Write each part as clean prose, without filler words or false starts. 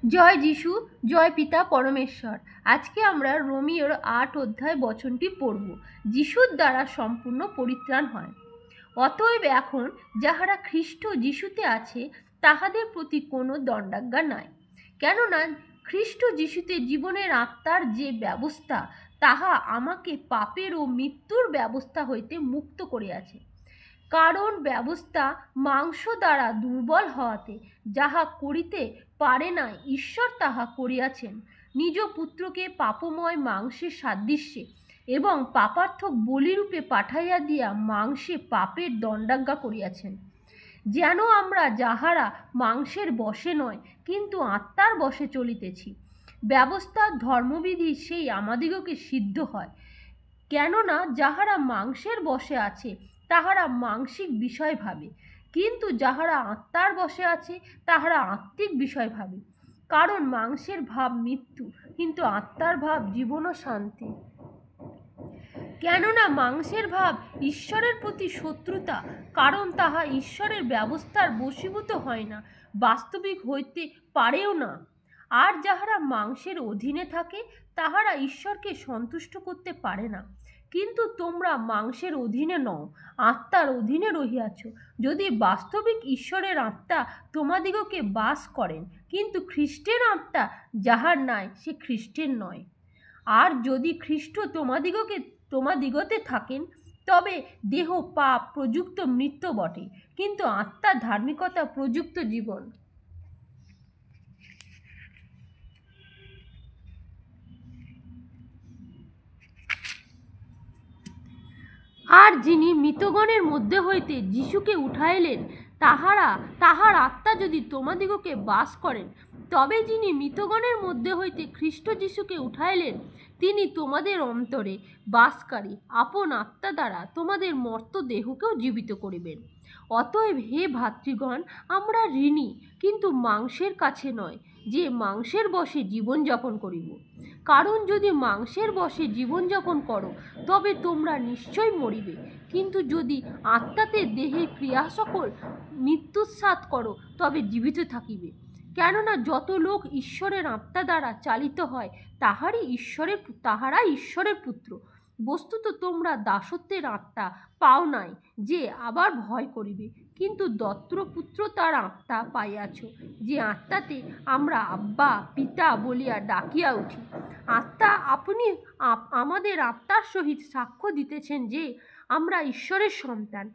জয় যিশু, জয় পিতা পরমেশ্বর। আজকে আমরা রোমিওর 8 অধ্যায় বচনটি পড়ব। যিশুর দ্বারা সম্পূর্ণ পরিত্রাণ হয়। অতএব এখন যাহারা খ্রিস্ট যিশুতে আছে তাহাদের প্রতি কোনো দণ্ডাজ্ঞা নাই। কেননা খ্রিস্ট যিশুতে জীবনের আত্মার যে ব্যবস্থা তাহা আমাকে পাপের ও মৃত্যুর ব্যবস্থা হইতে মুক্ত করিয়াছে। কারণ ব্যবস্থা মাংস দ্বারা দুর্বল হওয়াতে যাহা করিতে পারে না ঈশ্বর তাহা করিয়াছেন নিজ পুত্রকে পাপময় মাংসের সাদৃশ্যে এবং পাপার্থক বলিরূপে পাঠাইয়া দিয়া মাংসে পাপের দণ্ডাজ্ঞা করিয়াছেন, যেন আমরা যাহারা মাংসের বশে নয় কিন্তু আত্মার বশে চলিতেছি ব্যবস্থার ধর্মবিধি সেই আমাদিগকে সিদ্ধ হয়। কেননা যাহারা মাংসের বশে আছে তাহারা মাংসিক বিষয় ভাবে, কিন্তু যাহারা আত্মার বশে আছে তাহারা আত্মিক বিষয় ভাবে। কারণ মাংসের ভাব মৃত্যু, কিন্তু আত্মার ভাব জীবন ও শান্তি। কেননা মাংসের ভাব ঈশ্বরের প্রতি শত্রুতা, কারণ তাহা ঈশ্বরের ব্যবস্থার বশীভূত হয় না, বাস্তবিক হইতে পারেও না। আর যাহারা মাংসের অধীনে থাকে তাহারা ঈশ্বরকে সন্তুষ্ট করতে পারে না। কিন্তু তোমরা মাংসের অধীনে নও, আত্মার অধীনে রহিয়াছ, যদি বাস্তবিক ঈশ্বরের আত্মা তোমাদিগকে বাস করেন। কিন্তু খ্রিস্টের আত্মা যাহার নাই সে খ্রিস্টের নয়। আর যদি খ্রিস্ট তোমাদিগতে থাকেন তবে দেহ পাপ প্রযুক্ত মৃত্যু বটে, কিন্তু আত্মার ধার্মিকতা প্রযুক্ত জীবন। আর যিনি মৃতগণের মধ্যে হইতে যিশুকে উঠাইলেন তাহার আত্মা যদি তোমাদিগকে বাস করেন, তবে যিনি মৃতগণের মধ্যে হইতে খ্রিস্ট যিশুকে উঠাইলেন তিনি তোমাদের অন্তরে বাসকারী আপন আত্মা দ্বারা তোমাদের মর্ত দেহকেও জীবিত করিবেন। অতএব হে ভাতৃগণ, আমরা ঋণী, কিন্তু মাংসের কাছে নয়, যে মাংসের বশে জীবনযাপন করিব। কারণ যদি মাংসের বশে জীবনযাপন করো তবে তোমরা নিশ্চয় মরিবে, কিন্তু যদি আত্মাতে দেহের ক্রিয়া সকল মৃত্যুসাৎ করো তবে জীবিত থাকিবে। কেননা যত লোক ঈশ্বরের আত্মা দ্বারা চালিত হয় তাহারাই ঈশ্বরের পুত্র। বস্তুত তোমরা দাসত্বের আত্মা পাও নাই যে আবার ভয় করিবে, কিন্তু দত্তপুত্র তার আত্মা পাইয়াছ, যে আত্মাতে আমরা আব্বা পিতা বলিয়া ডাকিয়া উঠি। আত্মা আপনি আমাদের আত্মার সহিত সাক্ষ্য দিতেছেন যে আমরা ঈশ্বরের সন্তান।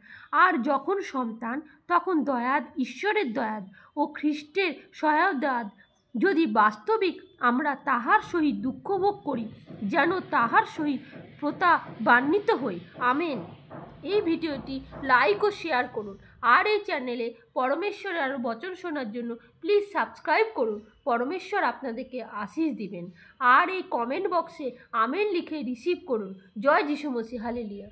আর যখন সন্তান তখন দয়াদ ঈশ্বরের দয়াদ ও খ্রিস্টের সহায়দাদ, যদি বাস্তবিক আমরা তাহার সহিত দুঃখ ভোগ করি, যেন তাহার সহিত প্রতাপান্বিত হই। আমেন। এই ভিডিওটি লাইক ও শেয়ার করুন। আর এই চ্যানেলে পরমেশ্বরের আরও বচন শোনার জন্য প্লিজ সাবস্ক্রাইব করুন। পরমেশ্বর আপনাদেরকে আশীষ দিবেন। আর এই কমেন্ট বক্সে আমেন লিখে রিসিভ করুন। জয় যিশু মসিহ, হালেলুয়া।